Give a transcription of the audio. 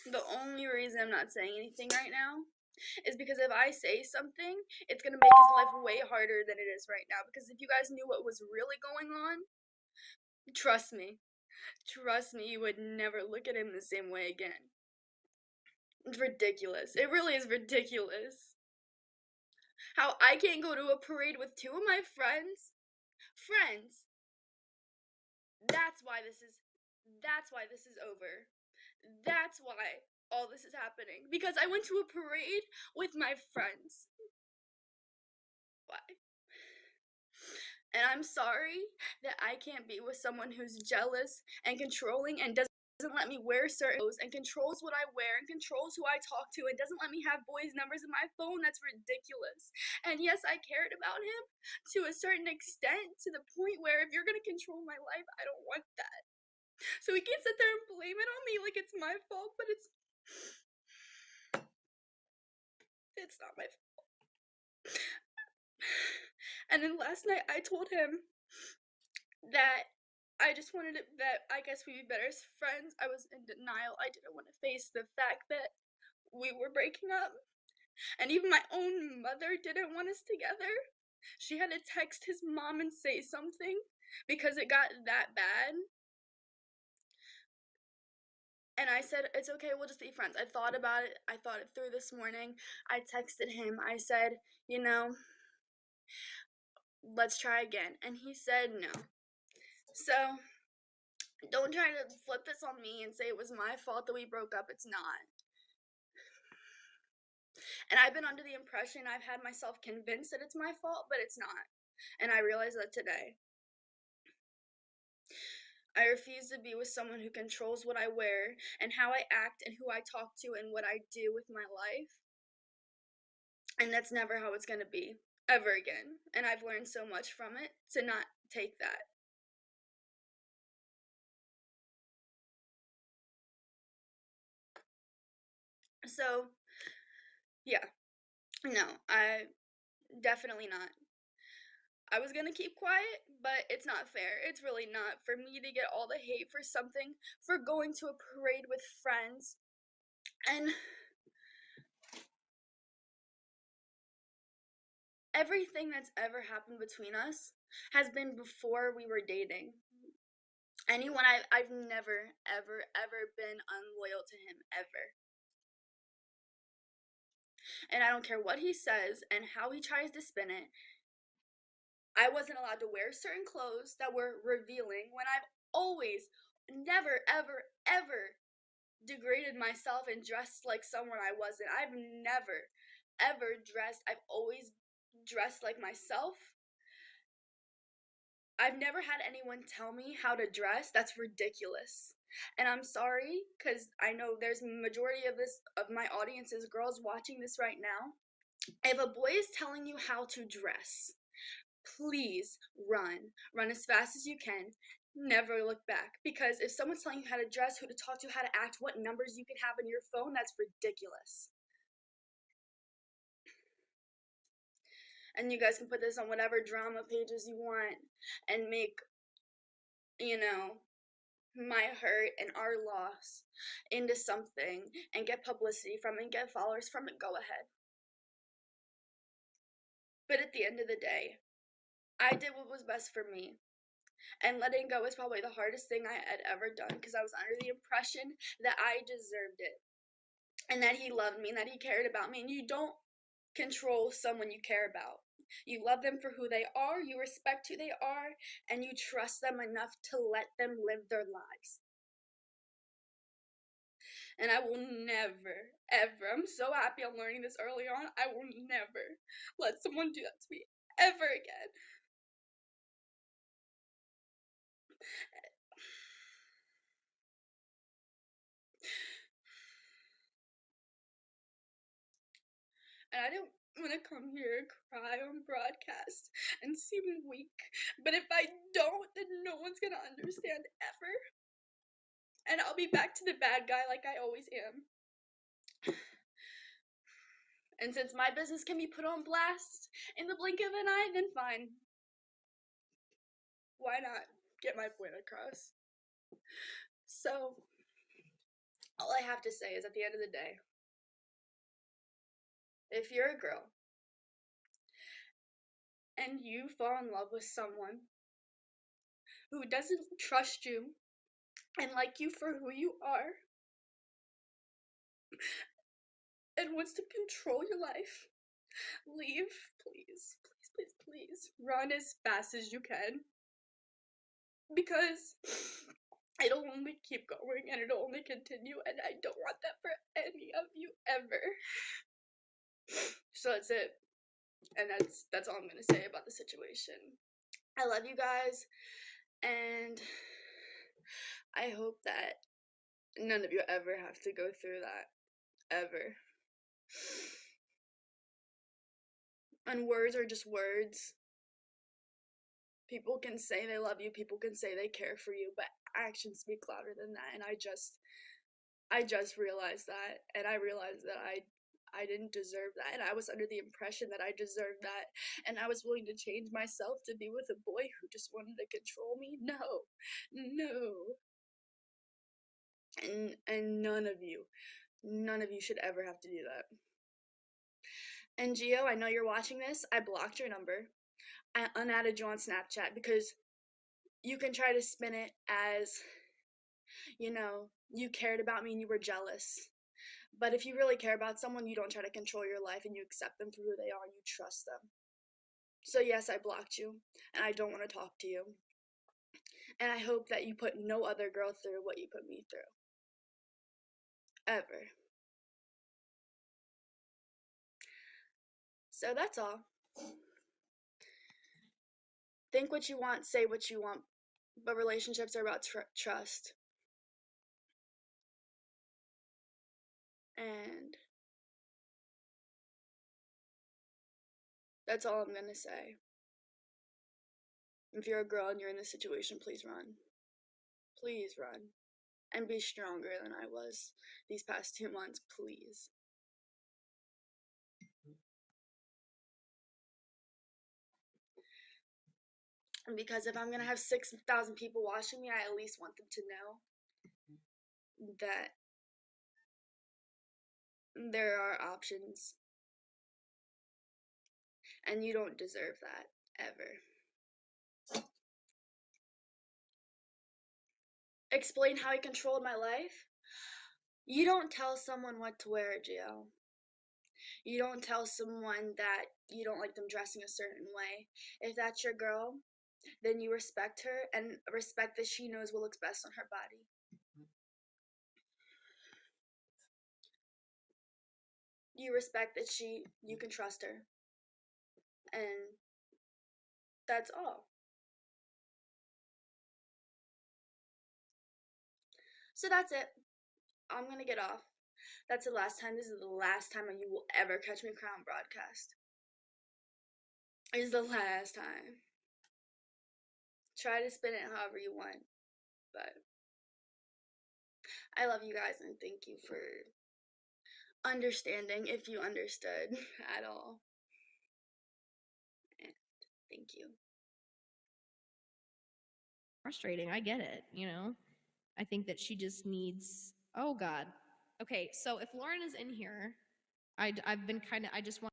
The only reason I'm not saying anything right now is because if I say something, it's gonna make his life way harder than it is right now. Because if you guys knew what was really going on, trust me, you would never look at him the same way again. It's ridiculous. It really is ridiculous. How I can't go to a parade with two of my friends. That's why this is over. That's why all this is happening. Because I went to a parade with my friends. Why? And I'm sorry that I can't be with someone who's jealous and controlling and doesn't let me wear certain clothes and controls what I wear and controls who I talk to and doesn't let me have boys' numbers in my phone. That's ridiculous. And yes, I cared about him to a certain extent, to the point where if you're gonna control my life, I don't want that. So he can't sit there and blame it on me like it's my fault, but it's not my fault. And then last night I told him that I just wanted it, that I guess we'd be better as friends. I was in denial. I didn't want to face the fact that we were breaking up. And even my own mother didn't want us together. She had to text his mom and say something because it got that bad. And I said, it's okay, we'll just be friends. I thought about it. I thought it through this morning. I texted him. I said, you know, let's try again. And he said no. So don't try to flip this on me and say it was my fault that we broke up. It's not. And I've been under the impression, I've had myself convinced that it's my fault, but it's not. And I realized that today. I refuse to be with someone who controls what I wear and how I act and who I talk to and what I do with my life. And that's never how it's going to be, ever again. And I've learned so much from it to not take that. So, yeah. No, I definitely not. I was gonna keep quiet, but it's not fair. It's really not for me to get all the hate for something, for going to a parade with friends. And everything that's ever happened between us has been before we were dating. Anyone I've never, ever been unloyal to him, ever. And I don't care what he says and how he tries to spin it. I wasn't allowed to wear certain clothes that were revealing when I've always, never, ever degraded myself and dressed like someone I wasn't. I've never, ever dressed. I've always dressed like myself. I've never had anyone tell me how to dress. That's ridiculous. And I'm sorry, because I know there's majority of my audience is girls watching this right now. If a boy is telling you how to dress, please run. Run as fast as you can. Never look back. Because if someone's telling you how to dress, who to talk to, how to act, what numbers you can have in your phone, that's ridiculous. And you guys can put this on whatever drama pages you want and make, my hurt and our loss into something and get publicity from it and get followers from it. Go ahead. But at the end of the day, I did what was best for me. And letting go is probably the hardest thing I had ever done because I was under the impression that I deserved it and that he loved me and that he cared about me. And you don't control someone you care about. You love them for who they are, you respect who they are, and you trust them enough to let them live their lives. And I will never, ever, I'm so happy I'm learning this early on, I will never let someone do that to me ever again. And I don't want to come here and cry on broadcast and seem weak, but if I don't, then no one's gonna understand ever. And I'll be back to the bad guy like I always am. And since my business can be put on blast in the blink of an eye, then fine. Why not get my point across? So, All I have to say is, at the end of the day, if you're a girl and you fall in love with someone who doesn't trust you and like you for who you are and wants to control your life, leave, please, please, please, please. Run as fast as you can, because it'll only keep going and it'll only continue, and I don't want that for any of you ever. So that's it, and that's all I'm gonna say about the situation. I love you guys, and I hope that none of you ever have to go through that, ever. And words are just words. People can say they love you, people can say they care for you, but actions speak louder than that. And I just realized that, and I realized that I didn't deserve that, and I was under the impression that I deserved that, and I was willing to change myself to be with a boy who just wanted to control me. No, no. And none of you should ever have to do that. And Gio, I know you're watching this. I blocked your number. I unadded you on Snapchat because you can try to spin it as, you cared about me and you were jealous. But if you really care about someone, you don't try to control your life, and you accept them for who they are and you trust them. So yes, I blocked you, and I don't want to talk to you. And I hope that you put no other girl through what you put me through. Ever. So that's all. Think what you want, say what you want, but relationships are about trust. And that's all I'm gonna say. If you're a girl and you're in this situation, please run. Please run. And be stronger than I was these past 2 months, please. Because if I'm gonna have 6,000 people watching me, I at least want them to know that there are options, and you don't deserve that, ever. Explain how he controlled my life? You don't tell someone what to wear, Gio. You don't tell someone that you don't like them dressing a certain way. If that's your girl, then you respect her and respect that she knows what looks best on her body. You respect that you can trust her. And that's all. So that's it. I'm gonna get off. That's the last time. This is the last time you will ever catch me cry on broadcast. It's the last time. Try to spin it however you want. But I love you guys, and thank you for understanding, if you understood at all. And thank you. Frustrating. I get it, I think that she just needs, oh God. Okay, so if Loren is in here, I've been I just want